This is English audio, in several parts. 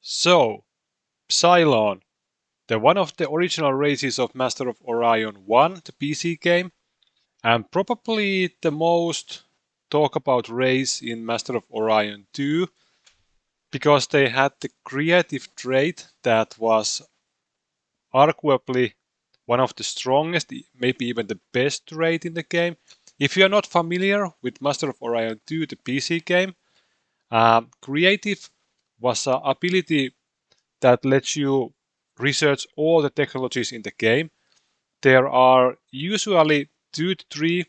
So, Psilon, the one of the original races of Master of Orion 1, the PC game, and probably the most talk about race in Master of Orion 2, because they had the creative trait that was arguably one of the strongest, maybe even the best trait in the game. If you are not familiar with Master of Orion 2, the PC game, creative was an ability that lets you research all the technologies in the game. There are usually 2 to 3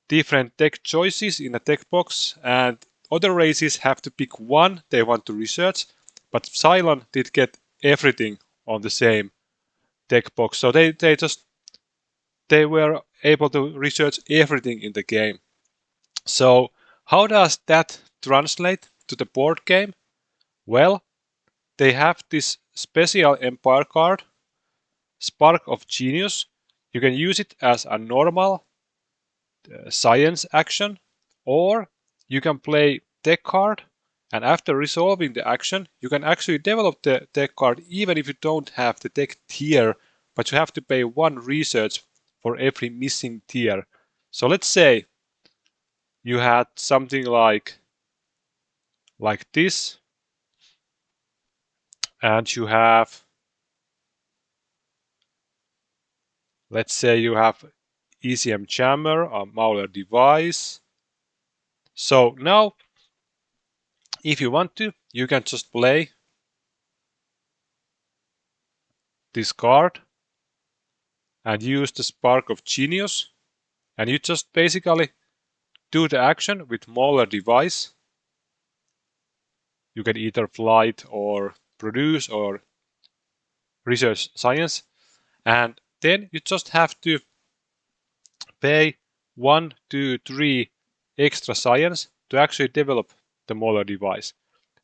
different tech choices in a tech box, and other races have to pick one they want to research, but Psilon did get everything on the same tech box, so they were able to research everything in the game. So how does that translate to the board game? Well, they have this special Empire card, Spark of Genius. You can use it as a normal science action, or you can play tech card, and after resolving the action, you can actually develop the tech card even if you don't have the tech tier, but you have to pay 1 research for every missing tier. So let's say you had something like this, and you have, let's say you have ECM jammer, a malware device. So now, if you want to, you can just play this card and use the Spark of Genius, and you just basically do the action with malware device. You can either flight or produce or research science, and then you just have to pay 1, 2, 3 extra science to actually develop the malware device.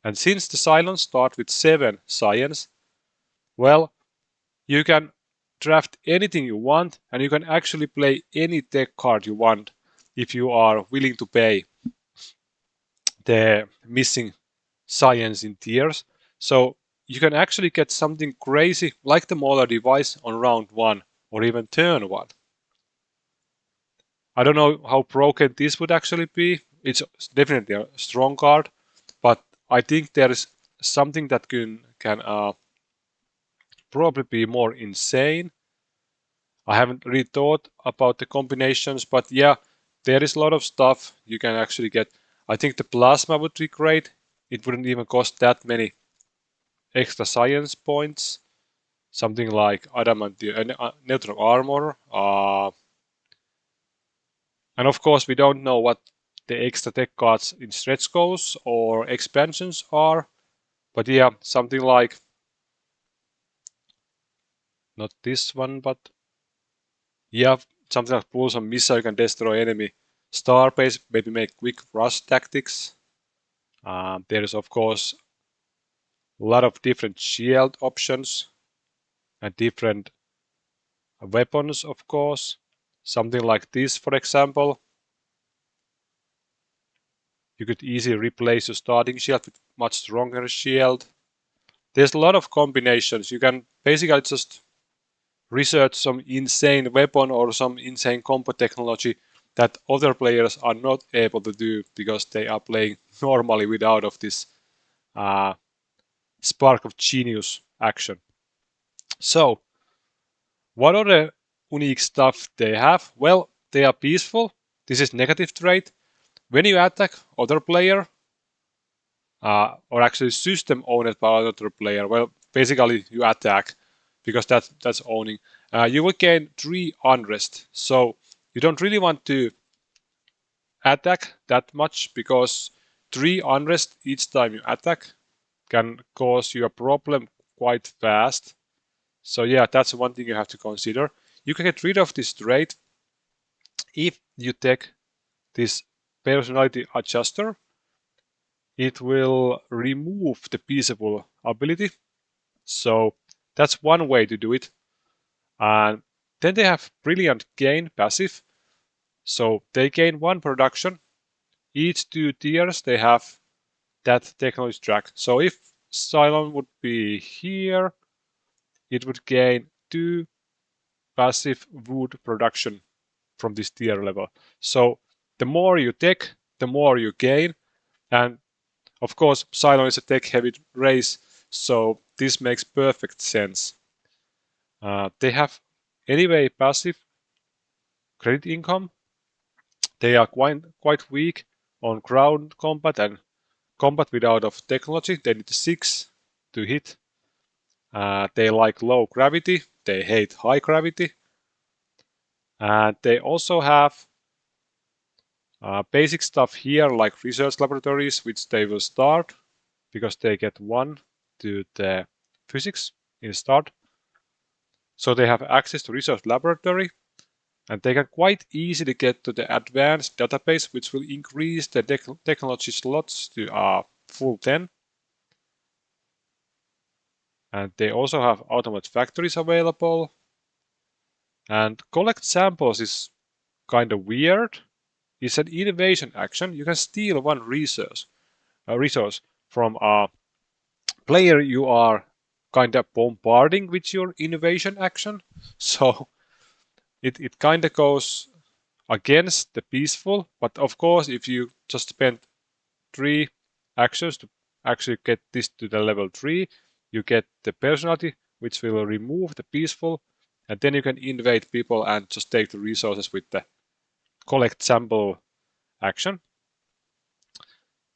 And since the Psilons start with 7 science, well, you can draft anything you want, and you can actually play any tech card you want if you are willing to pay the missing science in tiers. So you can actually get something crazy like the malware device on round 1 or even turn 1. I don't know how broken this would actually be. It's definitely a strong card, but I think there is something that can probably be more insane. I haven't really thought about the combinations, but yeah, there is a lot of stuff you can actually get. I think the plasma would be great. It wouldn't even cost that many extra science points. Something like adamantium neutral armor. And of course, we don't know what the extra tech cards in stretch goals or expansions are. But yeah, something like, not this one, but yeah, something like pulse on missile, you can destroy enemy starbase, maybe make quick rush tactics. There is of course a lot of different shield options and different weapons, of course. Something like this, for example. You could easily replace your starting shield with much stronger shield. There's a lot of combinations. You can basically just research some insane weapon or some insane combo technology that other players are not able to do because they are playing normally without of this spark of genius action. So, what other unique stuff they have? Well, they are peaceful. This is negative trait. When you attack other player, or actually system owned by another player, well, basically you attack because that's owning. You will gain 3 unrest. So you don't really want to attack that much because 3 unrest each time you attack can cause you a problem quite fast. So yeah, that's one thing you have to consider. You can get rid of this trait if you take this personality adjuster. It will remove the peaceable ability. So that's one way to do it. And then they have brilliant gain passive. So they gain 1 production. Each 2 tiers they have that technology track. So if Psilon would be here. It would gain 2 passive wood production from this tier level. So the more you tech, the more you gain. And of course, Psilon is a tech-heavy race, so this makes perfect sense. They have anyway passive credit income. They are quite weak on ground combat and combat without of technology. They need 6 to hit. They like low gravity. They hate high gravity. And they also have basic stuff here like research laboratories, which they will start because they get 1 to the physics in start. So they have access to research laboratory, and they can quite easily get to the advanced database, which will increase the technology slots to full 10. And they also have automated factories available. And collect samples is kind of weird. It's an innovation action. You can steal one resource from a player you are kind of bombarding with your innovation action. So it kind of goes against the peaceful, but of course, if you just spend 3 actions to actually get this to the level 3, you get the personality, which will remove the peaceful, and then you can invade people and just take the resources with the collect sample action.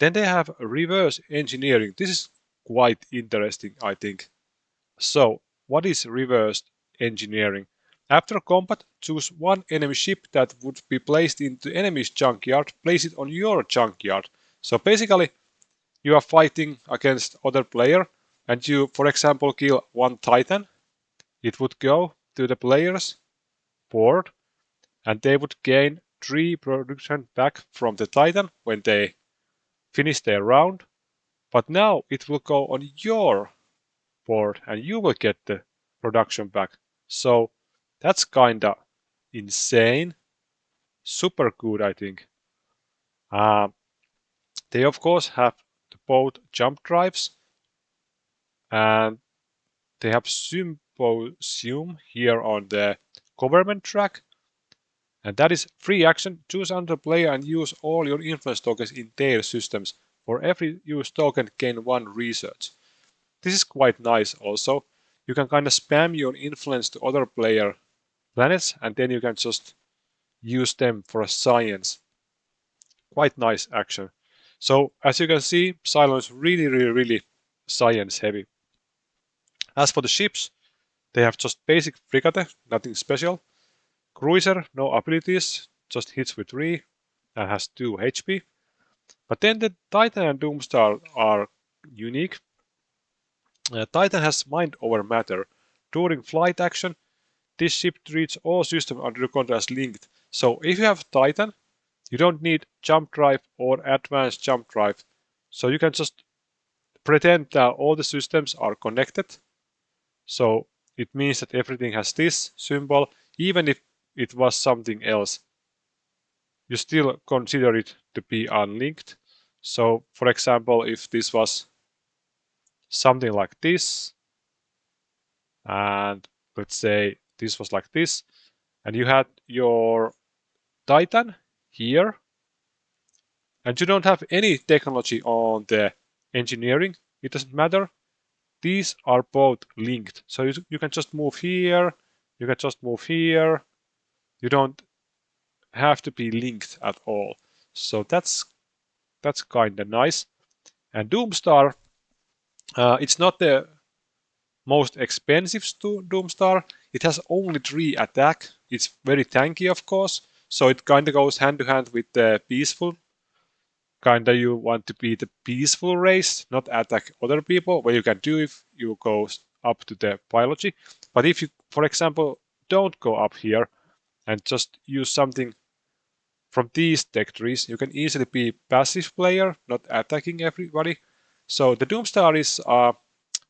Then they have reverse engineering. This is quite interesting, I think. So, what is reverse engineering? After combat, choose one enemy ship that would be placed into enemy's junkyard, place it on your junkyard. So basically, you are fighting against other player, and you, for example, kill one Titan. It would go to the player's board, and they would gain 3 production back from the Titan when they finish their round. But now it will go on your board and you will get the production back. So that's kinda insane. Super good, I think. They of course have both jump drives, and they have Symposium here on the government track. And that is free action. Choose another player and use all your influence tokens in their systems. For every used token, gain 1 research. This is quite nice also. You can kind of spam your influence to other player planets, and then you can just use them for a science. Quite nice action. So as you can see, Psilon is really science heavy. As for the ships, they have just basic frigate, nothing special. Cruiser, no abilities, just hits with 3 and has 2 HP. But then the Titan and Doomstar are unique. Titan has mind over matter. During flight action, this ship treats all systems under your control as linked. So if you have Titan, you don't need jump drive or advanced jump drive. So you can just pretend that all the systems are connected. So it means that everything has this symbol, even if it was something else. You still consider it to be unlinked. So for example, if this was something like this, and let's say this was like this, and you had your Titan here, and you don't have any technology on the engineering, it doesn't matter. These are both linked. So you can just move here, you can just move here. You don't have to be linked at all. So that's kind of nice. And Doomstar, it's not the most expensive Doomstar. It has only 3 attack. It's very tanky, of course. So it kind of goes hand to hand with the peaceful. Kinda you want to be the peaceful race, not attack other people, where you can do if you go up to the biology. But if you, for example, don't go up here and just use something from these tech trees, you can easily be passive player, not attacking everybody. So the Doomstar is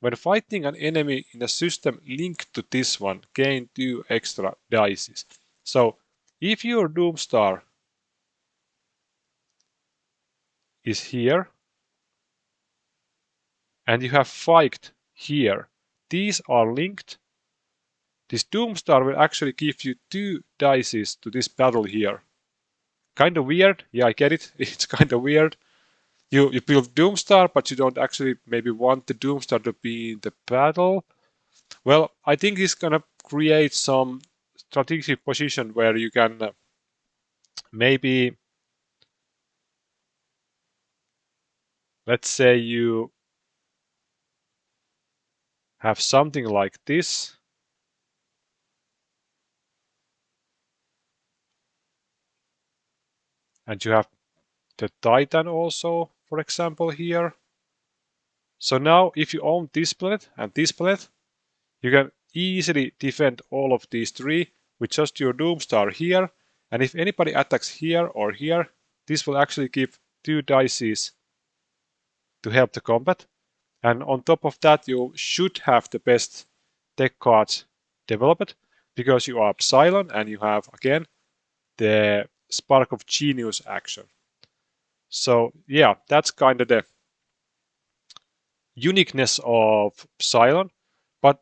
when fighting an enemy in a system linked to this one, gain 2 extra dices. So if your Doomstar is here, and you have fight here. These are linked. This Doomstar will actually give you 2 dices to this battle here. Kind of weird. Yeah, I get it. It's kind of weird. You build Doomstar, but you don't actually maybe want the Doomstar to be in the battle. Well, I think it's gonna create some strategic position where you can maybe, let's say you have something like this, and you have the Titan also, for example, here. So now if you own this planet and this planet, you can easily defend all of these 3 with just your Doomstar here. And if anybody attacks here or here, this will actually give 2 dices to help the combat. And on top of that, you should have the best tech cards developed because you are Psilon and you have, again, the Spark of Genius action. So yeah, that's kind of the uniqueness of Psilon, but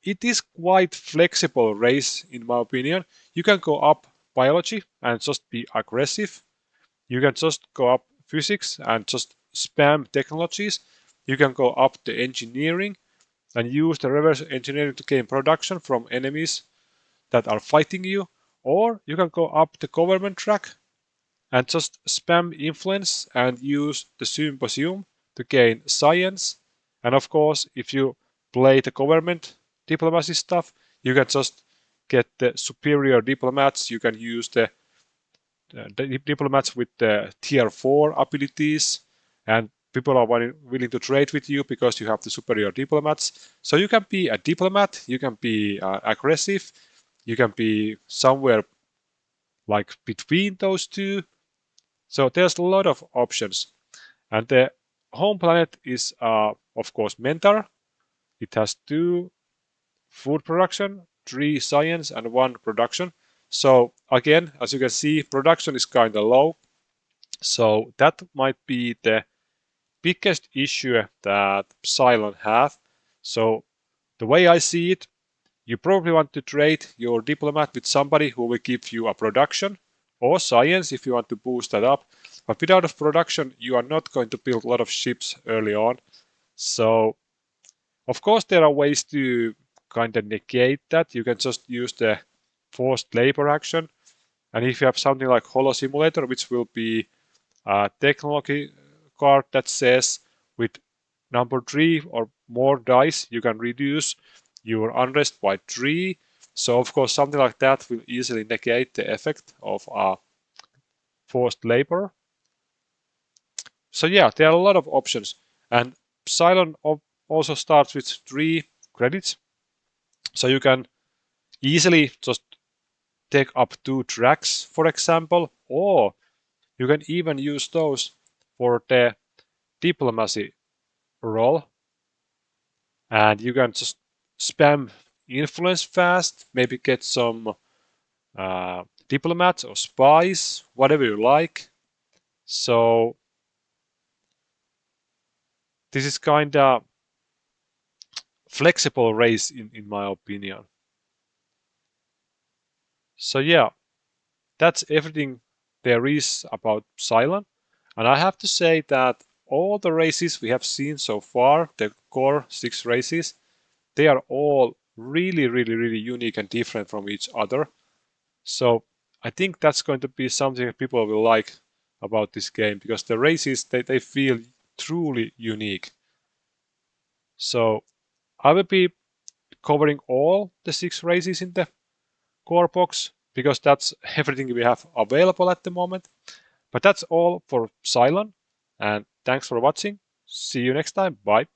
it is quite flexible race in my opinion. You can go up biology and just be aggressive. You can just go up physics and just spam technologies. You can go up the engineering and use the reverse engineering to gain production from enemies that are fighting you. Or you can go up the government track and just spam influence and use the symposium to gain science. And of course, if you play the government diplomacy stuff, you can just get the superior diplomats. You can use the diplomats with the tier 4 abilities, and people are willing to trade with you because you have the superior diplomats. So you can be a diplomat, you can be aggressive, you can be somewhere like between those 2. So there's a lot of options. And the home planet is, of course, Mentor. It has 2 food production, 3 science, and 1 production. So again, as you can see, production is kind of low. So that might be the biggest issue that Psilon have. So the way I see it, you probably want to trade your diplomat with somebody who will give you a production or science if you want to boost that up. But without a production, you are not going to build a lot of ships early on. So, of course, there are ways to kind of negate that. You can just use the forced labor action. And if you have something like Holo Simulator, which will be a technology card that says with number 3 or more dice, you can reduce your unrest by 3. So, of course, something like that will easily negate the effect of forced labor. So yeah, there are a lot of options. And Psilon also starts with 3 credits. So you can easily just take up 2 tracks, for example, or you can even use those for the diplomacy role. And you can just spam influence fast, maybe get some diplomats or spies, whatever you like. So this is kind of flexible race in my opinion. So yeah, that's everything there is about Psilon. And I have to say that all the races we have seen so far, the core 6 races, they are all really, really, really unique and different from each other. So I think that's going to be something that people will like about this game because the races, they feel truly unique. So I will be covering all the 6 races in the core box because that's everything we have available at the moment. But that's all for Psilon, and thanks for watching. See you next time. Bye.